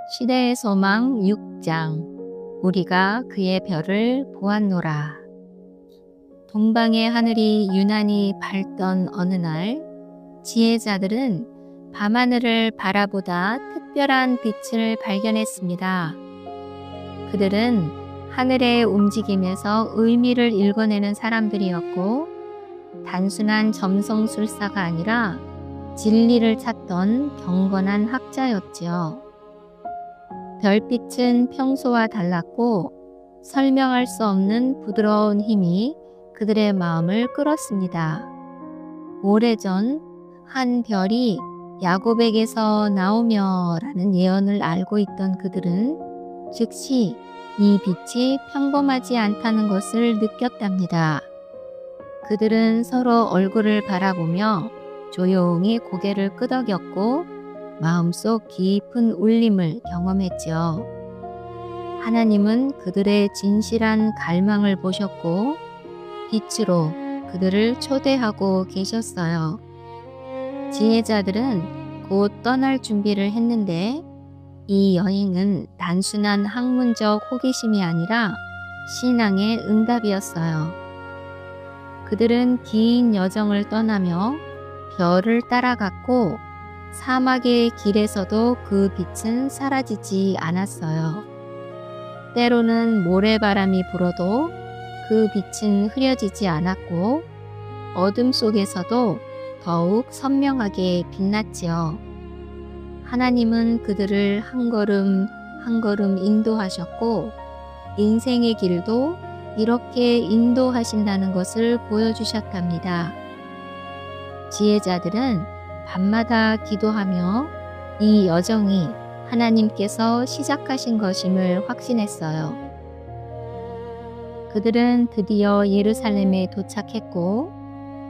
시대의 소망 6장. 우리가 그의 별을 보았노라. 동방의 하늘이 유난히 밝던 어느 날, 지혜자들은 밤하늘을 바라보다 특별한 빛을 발견했습니다. 그들은 하늘의 움직임에서 의미를 읽어내는 사람들이었고, 단순한 점성술사가 아니라 진리를 찾던 경건한 학자였지요. 별빛은 평소와 달랐고 설명할 수 없는 부드러운 힘이 그들의 마음을 끌었습니다. 오래전 한 별이 야곱에게서 나오며 라는 예언을 알고 있던 그들은 즉시 이 빛이 평범하지 않다는 것을 느꼈답니다. 그들은 서로 얼굴을 바라보며 조용히 고개를 끄덕였고 마음속 깊은 울림을 경험했지요. 하나님은 그들의 진실한 갈망을 보셨고 빛으로 그들을 초대하고 계셨어요. 지혜자들은 곧 떠날 준비를 했는데 이 여행은 단순한 학문적 호기심이 아니라 신앙의 응답이었어요. 그들은 긴 여정을 떠나며 별을 따라갔고 사막의 길에서도 그 빛은 사라지지 않았어요. 때로는 모래바람이 불어도 그 빛은 흐려지지 않았고 어둠 속에서도 더욱 선명하게 빛났지요. 하나님은 그들을 한 걸음 한 걸음 인도하셨고 인생의 길도 이렇게 인도하신다는 것을 보여주셨답니다. 지혜자들은 밤마다 기도하며 이 여정이 하나님께서 시작하신 것임을 확신했어요. 그들은 드디어 예루살렘에 도착했고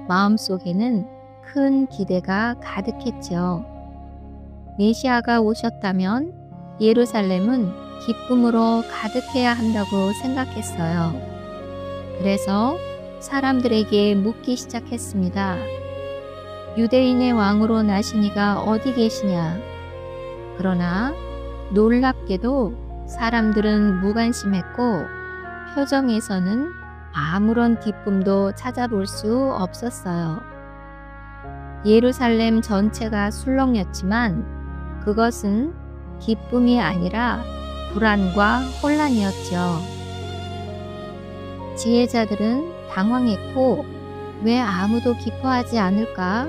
마음속에는 큰 기대가 가득했지요. 메시아가 오셨다면 예루살렘은 기쁨으로 가득해야 한다고 생각했어요. 그래서 사람들에게 묻기 시작했습니다. 유대인의 왕으로 나시니가 어디 계시냐? 그러나 놀랍게도 사람들은 무관심했고 표정에서는 아무런 기쁨도 찾아볼 수 없었어요. 예루살렘 전체가 술렁였지만 그것은 기쁨이 아니라 불안과 혼란이었죠. 지혜자들은 당황했고 왜 아무도 기뻐하지 않을까?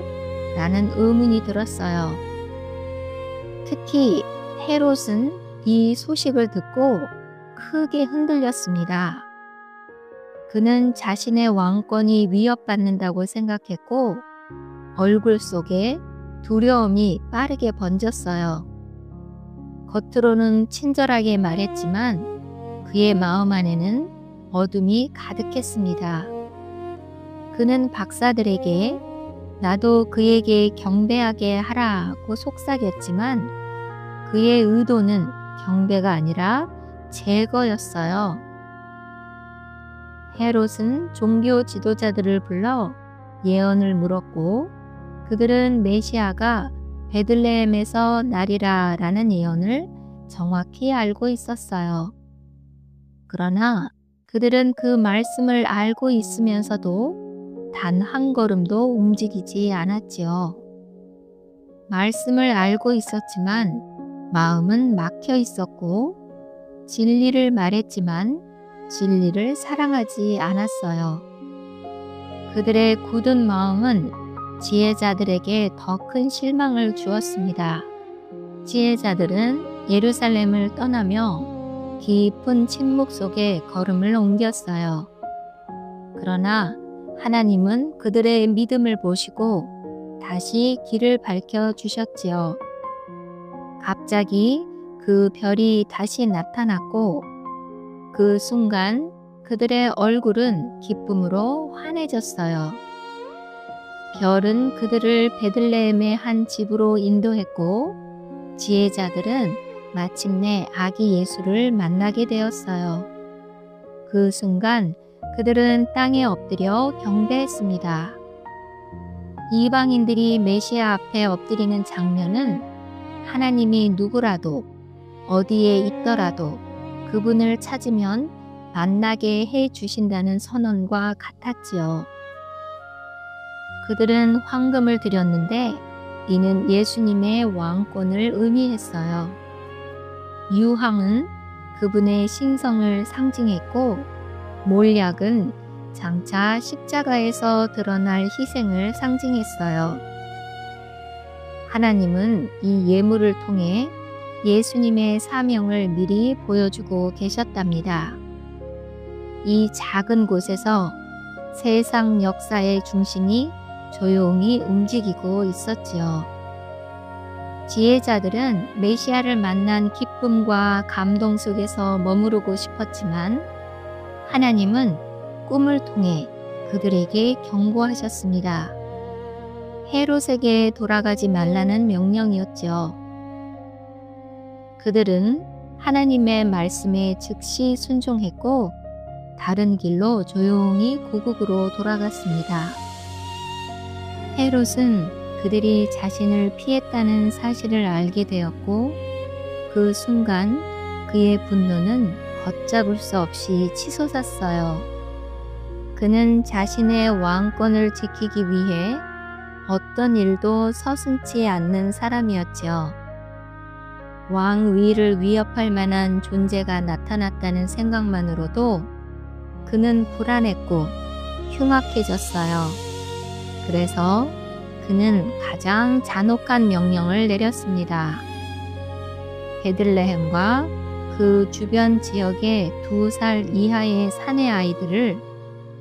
라는 의문이 들었어요. 특히 헤롯은 이 소식을 듣고 크게 흔들렸습니다. 그는 자신의 왕권이 위협받는다고 생각했고 얼굴 속에 두려움이 빠르게 번졌어요. 겉으로는 친절하게 말했지만 그의 마음 안에는 어둠이 가득했습니다. 그는 박사들에게 나도 그에게 경배하게 하라고 속삭였지만 그의 의도는 경배가 아니라 제거였어요. 헤롯은 종교 지도자들을 불러 예언을 물었고 그들은 메시아가 베들레헴에서 나리라 라는 예언을 정확히 알고 있었어요. 그러나 그들은 그 말씀을 알고 있으면서도 단 한 걸음도 움직이지 않았지요. 말씀을 알고 있었지만 마음은 막혀 있었고 진리를 말했지만 진리를 사랑하지 않았어요. 그들의 굳은 마음은 지혜자들에게 더 큰 실망을 주었습니다. 지혜자들은 예루살렘을 떠나며 깊은 침묵 속에 걸음을 옮겼어요. 그러나 하나님은 그들의 믿음을 보시고 다시 길을 밝혀 주셨지요. 갑자기 그 별이 다시 나타났고 그 순간 그들의 얼굴은 기쁨으로 환해졌어요. 별은 그들을 베들레헴의 한 집으로 인도했고 지혜자들은 마침내 아기 예수를 만나게 되었어요. 그 순간 그들은 땅에 엎드려 경배했습니다. 이방인들이 메시아 앞에 엎드리는 장면은 하나님이 누구라도 어디에 있더라도 그분을 찾으면 만나게 해 주신다는 선언과 같았지요. 그들은 황금을 드렸는데 이는 예수님의 왕권을 의미했어요. 유황은 그분의 신성을 상징했고 몰약은 장차 십자가에서 드러날 희생을 상징했어요. 하나님은 이 예물을 통해 예수님의 사명을 미리 보여주고 계셨답니다. 이 작은 곳에서 세상 역사의 중심이 조용히 움직이고 있었지요. 지혜자들은 메시아를 만난 기쁨과 감동 속에서 머무르고 싶었지만 하나님은 꿈을 통해 그들에게 경고하셨습니다. 헤롯에게 돌아가지 말라는 명령이었죠. 그들은 하나님의 말씀에 즉시 순종했고 다른 길로 조용히 고국으로 돌아갔습니다. 헤롯은 그들이 자신을 피했다는 사실을 알게 되었고 그 순간 그의 분노는 걷잡을 수 없이 치솟았어요. 그는 자신의 왕권을 지키기 위해 어떤 일도 서슴지 않는 사람이었지요. 왕위를 위협할 만한 존재가 나타났다는 생각만으로도 그는 불안했고 흉악해졌어요. 그래서 그는 가장 잔혹한 명령을 내렸습니다. 베들레헴과 그 주변 지역의 2살 이하의 사내 아이들을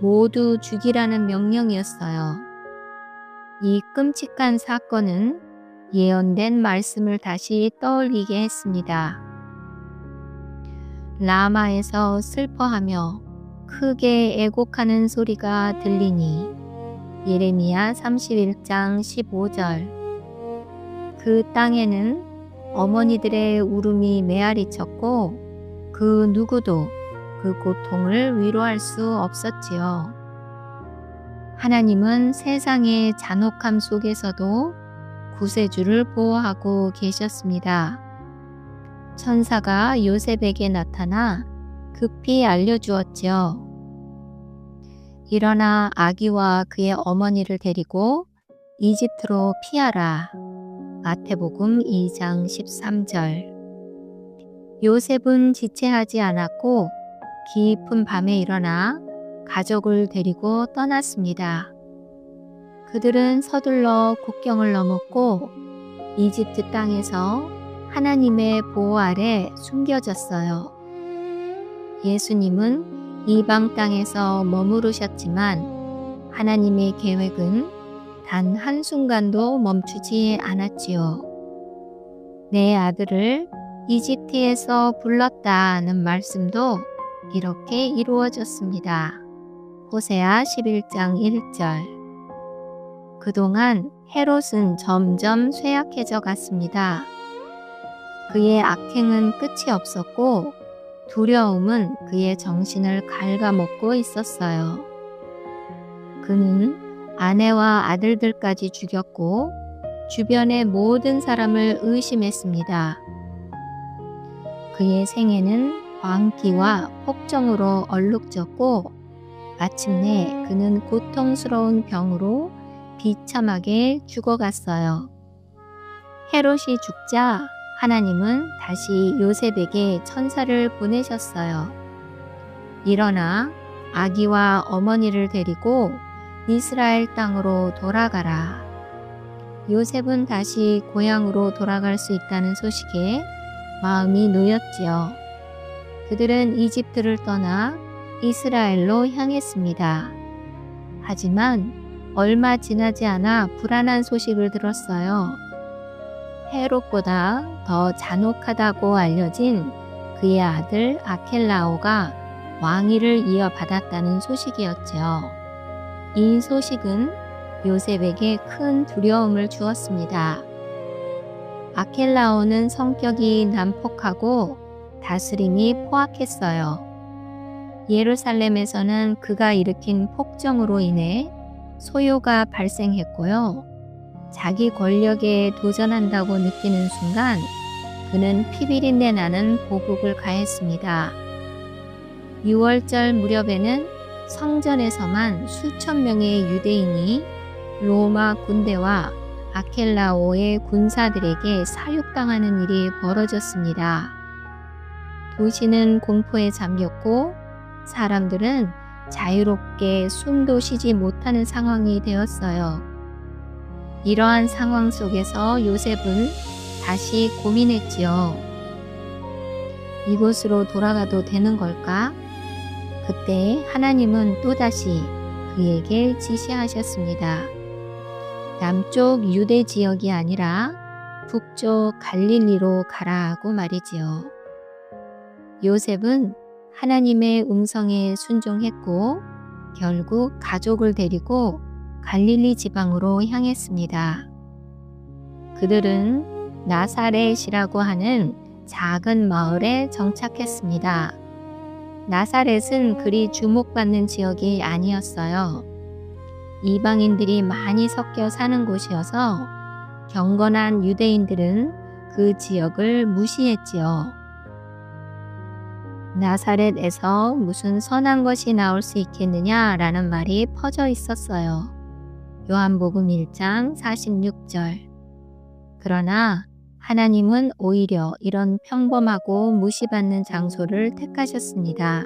모두 죽이라는 명령이었어요. 이 끔찍한 사건은 예언된 말씀을 다시 떠올리게 했습니다. 라마에서 슬퍼하며 크게 애곡하는 소리가 들리니 예레미야 31장 15절. 그 땅에는 어머니들의 울음이 메아리쳤고 그 누구도 그 고통을 위로할 수 없었지요. 하나님은 세상의 잔혹함 속에서도 구세주를 보호하고 계셨습니다. 천사가 요셉에게 나타나 급히 알려주었지요. 일어나 아기와 그의 어머니를 데리고 이집트로 피하라. 마태복음 2장 13절. 요셉은 지체하지 않았고 깊은 밤에 일어나 가족을 데리고 떠났습니다. 그들은 서둘러 국경을 넘었고 이집트 땅에서 하나님의 보호 아래 숨겨졌어요. 예수님은 이방 땅에서 머무르셨지만 하나님의 계획은 단 한순간도 멈추지 않았지요. 내 아들을 이집트에서 불렀다는 말씀도 이렇게 이루어졌습니다. 호세아 11장 1절. 그동안 헤롯은 점점 쇠약해져 갔습니다. 그의 악행은 끝이 없었고 두려움은 그의 정신을 갉아먹고 있었어요. 그는 아내와 아들들까지 죽였고 주변의 모든 사람을 의심했습니다. 그의 생애는 광기와 폭정으로 얼룩졌고 마침내 그는 고통스러운 병으로 비참하게 죽어갔어요. 헤롯이 죽자 하나님은 다시 요셉에게 천사를 보내셨어요. 일어나 아기와 어머니를 데리고 이스라엘 땅으로 돌아가라. 요셉은 다시 고향으로 돌아갈 수 있다는 소식에 마음이 놓였지요. 그들은 이집트를 떠나 이스라엘로 향했습니다. 하지만 얼마 지나지 않아 불안한 소식을 들었어요. 헤롯보다 더 잔혹하다고 알려진 그의 아들 아켈라오가 왕위를 이어받았다는 소식이었지요. 이 소식은 요셉에게 큰 두려움을 주었습니다. 아켈라오는 성격이 난폭하고 다스림이 포악했어요. 예루살렘에서는 그가 일으킨 폭정으로 인해 소요가 발생했고요. 자기 권력에 도전한다고 느끼는 순간 그는 피비린내 나는 보국을 가했습니다. 6월절 무렵에는 성전에서만 수천 명의 유대인이 로마 군대와 아켈라오의 군사들에게 사육당하는 일이 벌어졌습니다. 도시는 공포에 잠겼고 사람들은 자유롭게 숨도 쉬지 못하는 상황이 되었어요. 이러한 상황 속에서 요셉은 다시 고민했지요. 이곳으로 돌아가도 되는 걸까? 그때 하나님은 또다시 그에게 지시하셨습니다. 남쪽 유대 지역이 아니라 북쪽 갈릴리로 가라고 말이지요. 요셉은 하나님의 음성에 순종했고 결국 가족을 데리고 갈릴리 지방으로 향했습니다. 그들은 나사렛이라고 하는 작은 마을에 정착했습니다. 나사렛은 그리 주목받는 지역이 아니었어요. 이방인들이 많이 섞여 사는 곳이어서 경건한 유대인들은 그 지역을 무시했지요. 나사렛에서 무슨 선한 것이 나올 수 있겠느냐라는 말이 퍼져 있었어요. 요한복음 1장 46절. 그러나 하나님은 오히려 이런 평범하고 무시받는 장소를 택하셨습니다.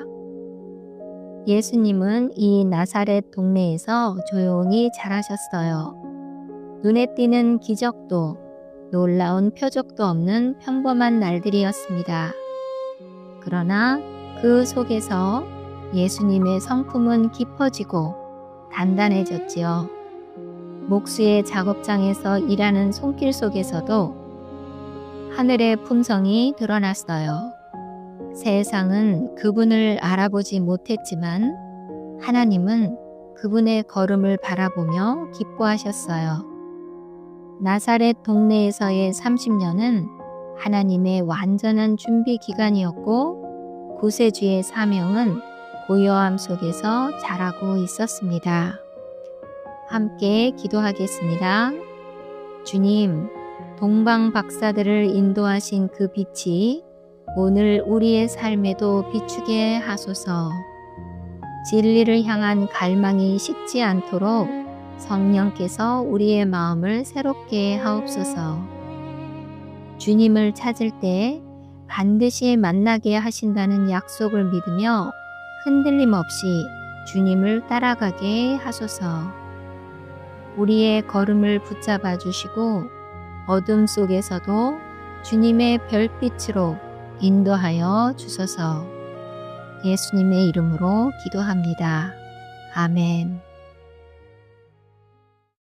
예수님은 이 나사렛 동네에서 조용히 자라셨어요. 눈에 띄는 기적도 놀라운 표적도 없는 평범한 날들이었습니다. 그러나 그 속에서 예수님의 성품은 깊어지고 단단해졌지요. 목수의 작업장에서 일하는 손길 속에서도 하늘의 품성이 드러났어요. 세상은 그분을 알아보지 못했지만 하나님은 그분의 걸음을 바라보며 기뻐하셨어요. 나사렛 동네에서의 30년은 하나님의 완전한 준비 기간이었고 구세주의 사명은 고요함 속에서 자라고 있었습니다. 함께 기도하겠습니다. 주님, 동방 박사들을 인도하신 그 빛이 오늘 우리의 삶에도 비추게 하소서. 진리를 향한 갈망이 식지 않도록 성령께서 우리의 마음을 새롭게 하옵소서. 주님을 찾을 때 반드시 만나게 하신다는 약속을 믿으며 흔들림 없이 주님을 따라가게 하소서. 우리의 걸음을 붙잡아 주시고 어둠 속에서도 주님의 별빛으로 인도하여 주소서. 예수님의 이름으로 기도합니다. 아멘.